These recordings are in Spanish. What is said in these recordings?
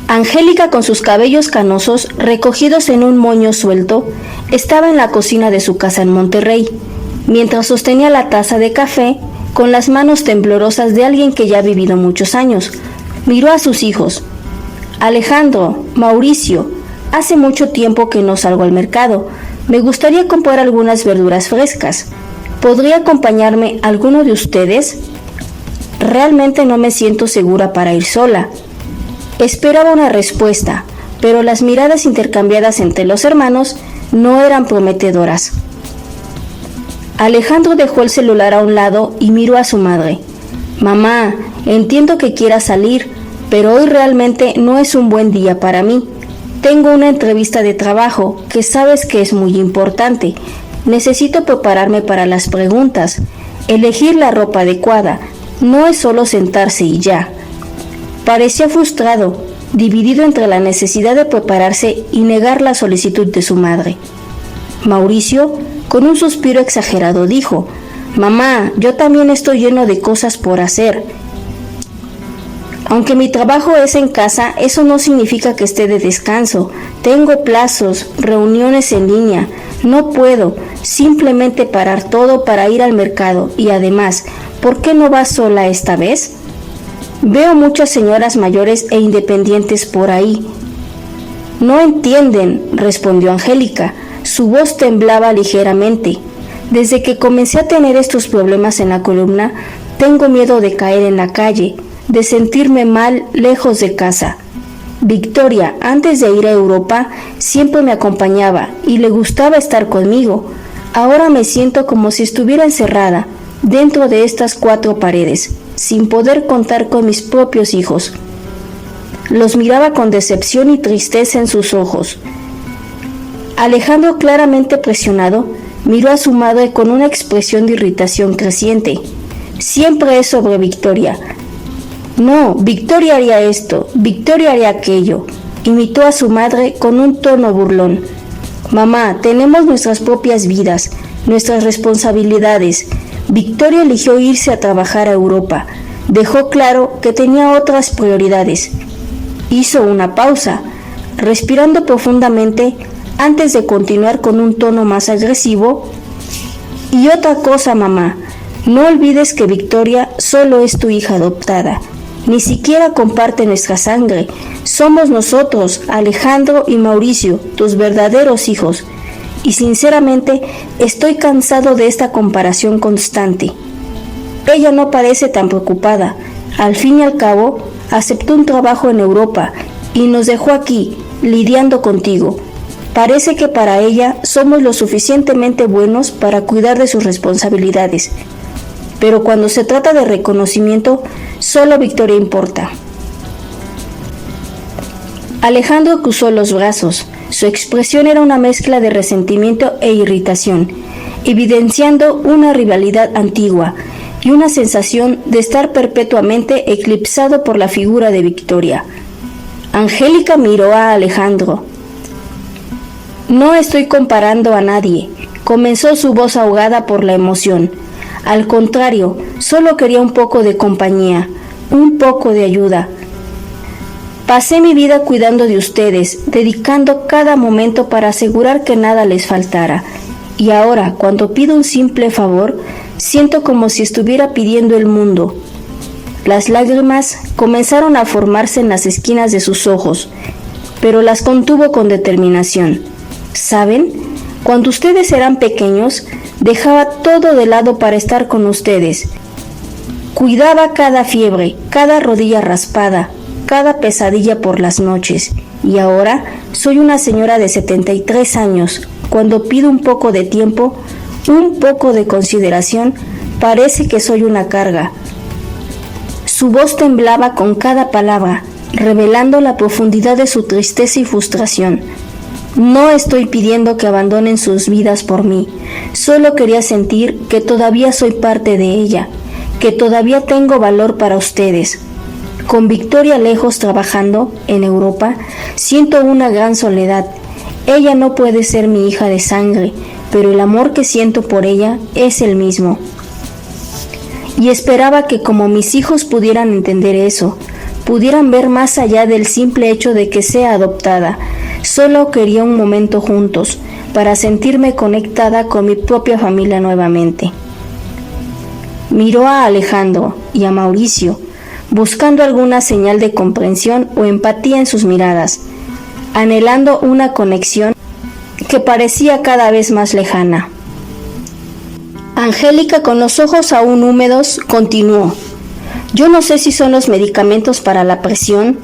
Angélica, con sus cabellos canosos recogidos en un moño suelto, estaba en la cocina de su casa en Monterrey, mientras sostenía la taza de café con las manos temblorosas de alguien que ya ha vivido muchos años. Miró a sus hijos. Alejandro, Mauricio, hace mucho tiempo que no salgo al mercado. Me gustaría comprar algunas verduras frescas. ¿Podría acompañarme alguno de ustedes? Realmente no me siento segura para ir sola. Esperaba una respuesta, pero las miradas intercambiadas entre los hermanos no eran prometedoras. Alejandro dejó el celular a un lado y miró a su madre. Mamá, entiendo que quieras salir, pero hoy realmente no es un buen día para mí. Tengo una entrevista de trabajo que sabes que es muy importante. Necesito prepararme para las preguntas, elegir la ropa adecuada. No es solo sentarse y ya. Parecía frustrado, dividido entre la necesidad de prepararse y negar la solicitud de su madre. Mauricio, con un suspiro exagerado, dijo: Mamá, yo también estoy lleno de cosas por hacer. Aunque mi trabajo es en casa, eso no significa que esté de descanso. Tengo plazos, reuniones en línea. No puedo simplemente parar todo para ir al mercado. Y además, ¿por qué no vas sola esta vez? Veo muchas señoras mayores e independientes por ahí. No entienden, respondió Angélica. Su voz temblaba ligeramente. Desde que comencé a tener estos problemas en la columna, tengo miedo de caer en la calle, de sentirme mal lejos de casa. Victoria, antes de ir a Europa, siempre me acompañaba y le gustaba estar conmigo. Ahora me siento como si estuviera encerrada dentro de estas 4 paredes, sin poder contar con mis propios hijos. Los miraba con decepción y tristeza en sus ojos. Alejandro, claramente presionado, miró a su madre con una expresión de irritación creciente. Siempre es sobre Victoria. No, Victoria haría esto, Victoria haría aquello. Imitó a su madre con un tono burlón. Mamá, tenemos nuestras propias vidas, nuestras responsabilidades. Victoria eligió irse a trabajar a Europa. Dejó claro que tenía otras prioridades. Hizo una pausa, respirando profundamente antes de continuar con un tono más agresivo. Y otra cosa, mamá, no olvides que Victoria solo es tu hija adoptada. Ni siquiera comparte nuestra sangre. Somos nosotros, Alejandro y Mauricio, tus verdaderos hijos. Y sinceramente estoy cansado de esta comparación constante. Ella no parece tan preocupada. Al fin y al cabo, aceptó un trabajo en Europa y nos dejó aquí, lidiando contigo. Parece que para ella somos lo suficientemente buenos para cuidar de sus responsabilidades. Pero cuando se trata de reconocimiento, solo Victoria importa. Alejandro cruzó los brazos. Su expresión era una mezcla de resentimiento e irritación, evidenciando una rivalidad antigua y una sensación de estar perpetuamente eclipsado por la figura de Victoria. Angélica miró a Alejandro. No estoy comparando a nadie, comenzó su voz ahogada por la emoción. Al contrario, solo quería un poco de compañía, un poco de ayuda. Pasé mi vida cuidando de ustedes, dedicando cada momento para asegurar que nada les faltara. Y ahora, cuando pido un simple favor, siento como si estuviera pidiendo el mundo. Las lágrimas comenzaron a formarse en las esquinas de sus ojos, pero las contuvo con determinación. ¿Saben? Cuando ustedes eran pequeños, dejaba todo de lado para estar con ustedes. Cuidaba cada fiebre, cada rodilla raspada, cada pesadilla por las noches. Y ahora soy una señora de 73 años. Cuando pido un poco de tiempo, un poco de consideración, parece que soy una carga. Su voz temblaba con cada palabra, revelando la profundidad de su tristeza y frustración. No estoy pidiendo que abandonen sus vidas por mí. Solo quería sentir que todavía soy parte de ella, que todavía tengo valor para ustedes. Con Victoria lejos trabajando en Europa, siento una gran soledad. Ella no puede ser mi hija de sangre, pero el amor que siento por ella es el mismo. Y esperaba que como mis hijos pudieran entender eso, pudieran ver más allá del simple hecho de que sea adoptada. Solo quería un momento juntos, para sentirme conectada con mi propia familia nuevamente. Miró a Alejandro y a Mauricio, buscando alguna señal de comprensión o empatía en sus miradas, anhelando una conexión que parecía cada vez más lejana. Angélica, con los ojos aún húmedos, continuó: yo no sé si son los medicamentos para la presión,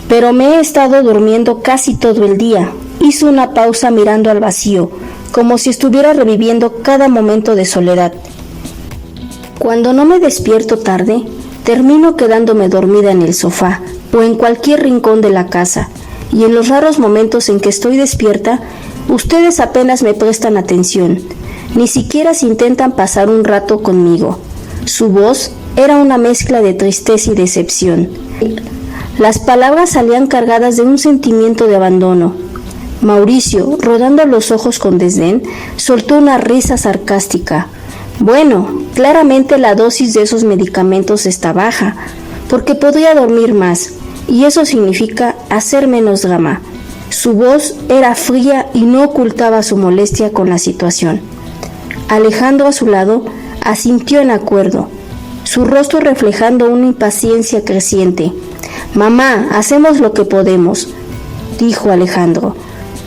pero me he estado durmiendo casi todo el día. Hizo una pausa mirando al vacío, como si estuviera reviviendo cada momento de soledad. Cuando no me despierto tarde, termino quedándome dormida en el sofá o en cualquier rincón de la casa, y en los raros momentos en que estoy despierta, ustedes apenas me prestan atención, ni siquiera se intentan pasar un rato conmigo. Su voz era una mezcla de tristeza y decepción. Las palabras salían cargadas de un sentimiento de abandono. Mauricio, rodando los ojos con desdén, soltó una risa sarcástica. Bueno, claramente la dosis de esos medicamentos está baja, porque podría dormir más, y eso significa hacer menos drama. Su voz era fría y no ocultaba su molestia con la situación. Alejandro, a su lado, asintió en acuerdo, su rostro reflejando una impaciencia creciente. «Mamá, hacemos lo que podemos», dijo Alejandro,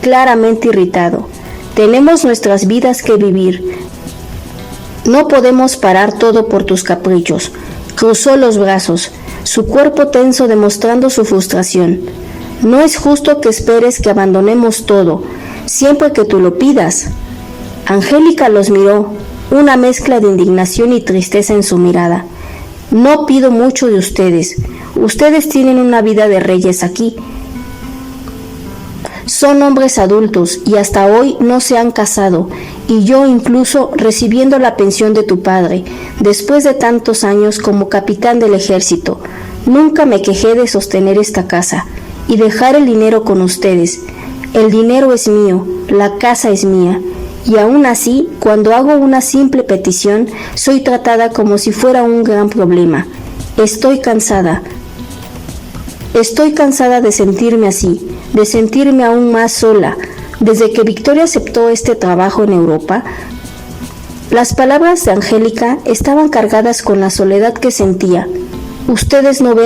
claramente irritado. «Tenemos nuestras vidas que vivir. No podemos parar todo por tus caprichos». Cruzó los brazos, su cuerpo tenso demostrando su frustración. «No es justo que esperes que abandonemos todo, siempre que tú lo pidas». Angélica los miró, una mezcla de indignación y tristeza en su mirada. «No pido mucho de ustedes. Ustedes tienen una vida de reyes aquí. Son hombres adultos y hasta hoy no se han casado, y yo incluso recibiendo la pensión de tu padre, después de tantos años como capitán del ejército, nunca me quejé de sostener esta casa y dejar el dinero con ustedes. El dinero es mío, la casa es mía, y aún así, cuando hago una simple petición, soy tratada como si fuera un gran problema. Estoy cansada de sentirme así, de sentirme aún más sola. Desde que Victoria aceptó este trabajo en Europa». Las palabras de Angélica estaban cargadas con la soledad que sentía. Ustedes no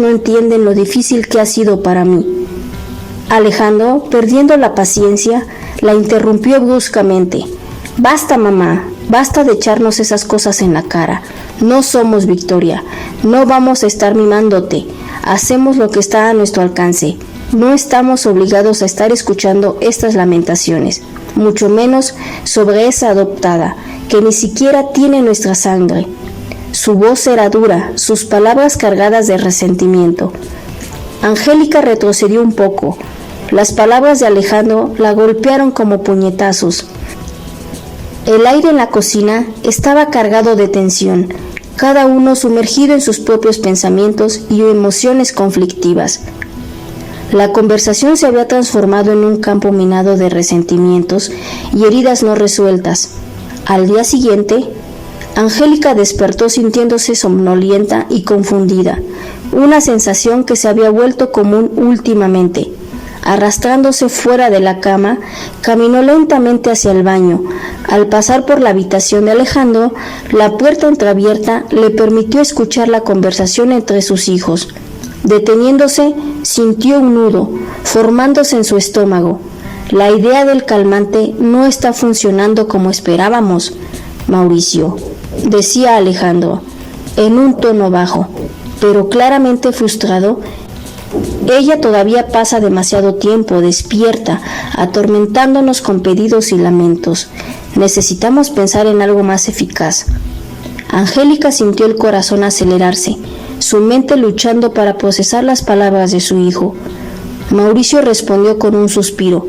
entienden lo difícil que ha sido para mí». Alejandro, perdiendo la paciencia, la interrumpió bruscamente. «Basta, mamá, basta de echarnos esas cosas en la cara. No somos Victoria, no vamos a estar mimándote. Hacemos lo que está a nuestro alcance. No estamos obligados a estar escuchando estas lamentaciones, mucho menos sobre esa adoptada, que ni siquiera tiene nuestra sangre». Su voz era dura, sus palabras cargadas de resentimiento. Angélica retrocedió un poco. Las palabras de Alejandro la golpearon como puñetazos. El aire en la cocina estaba cargado de tensión, cada uno sumergido en sus propios pensamientos y emociones conflictivas. La conversación se había transformado en un campo minado de resentimientos y heridas no resueltas. Al día siguiente, Angélica despertó sintiéndose somnolienta y confundida, una sensación que se había vuelto común últimamente. Arrastrándose fuera de la cama, caminó lentamente hacia el baño. Al pasar por la habitación de Alejandro, la puerta entreabierta le permitió escuchar la conversación entre sus hijos. Deteniéndose, sintió un nudo formándose en su estómago. «La idea del calmante no está funcionando como esperábamos, Mauricio», decía Alejandro, en un tono bajo, pero claramente frustrado. «Ella todavía pasa demasiado tiempo despierta, atormentándonos con pedidos y lamentos. Necesitamos pensar en algo más eficaz». Angélica sintió el corazón acelerarse, su mente luchando para procesar las palabras de su hijo. Mauricio respondió con un suspiro.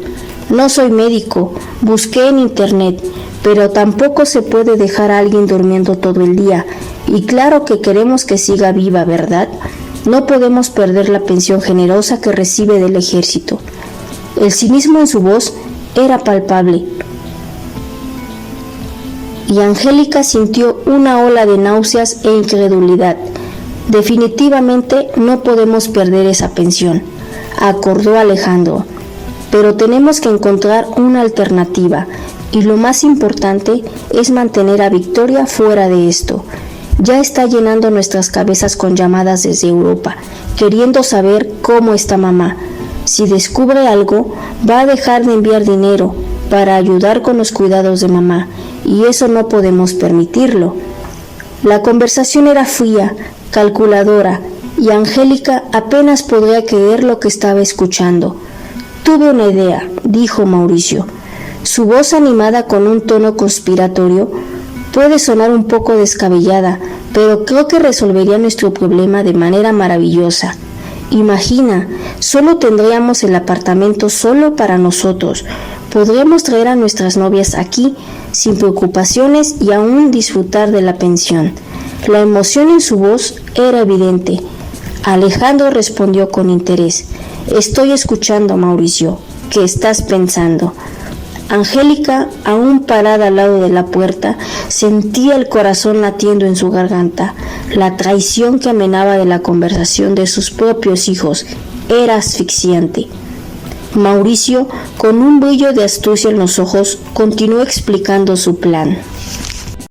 «No soy médico, busqué en internet, pero tampoco se puede dejar a alguien durmiendo todo el día, y claro que queremos que siga viva, ¿verdad? No podemos perder la pensión generosa que recibe del ejército». El cinismo en su voz era palpable, y Angélica sintió una ola de náuseas e incredulidad. Definitivamente no podemos perder esa pensión, acordó Alejandro, pero tenemos que encontrar una alternativa y lo más importante es mantener a Victoria fuera de esto. Ya está llenando nuestras cabezas con llamadas desde Europa, queriendo saber cómo está mamá. Si descubre algo, va a dejar de enviar dinero para ayudar con los cuidados de mamá, y eso no podemos permitirlo. La conversación era fría, calculadora, y Angélica apenas podía creer lo que estaba escuchando. Tuve una idea, dijo Mauricio. Su voz animada con un tono conspiratorio puede sonar un poco descabellada, pero creo que resolvería nuestro problema de manera maravillosa. Imagina, solo tendríamos el apartamento solo para nosotros. Podríamos traer a nuestras novias aquí sin preocupaciones y aún disfrutar de la pensión. La emoción en su voz era evidente. Alejandro respondió con interés. Estoy escuchando, Mauricio. ¿Qué estás pensando? Angélica, aún parada al lado de la puerta, sentía el corazón latiendo en su garganta. La traición que amenaba de la conversación de sus propios hijos era asfixiante. Mauricio, con un brillo de astucia en los ojos, continuó explicando su plan.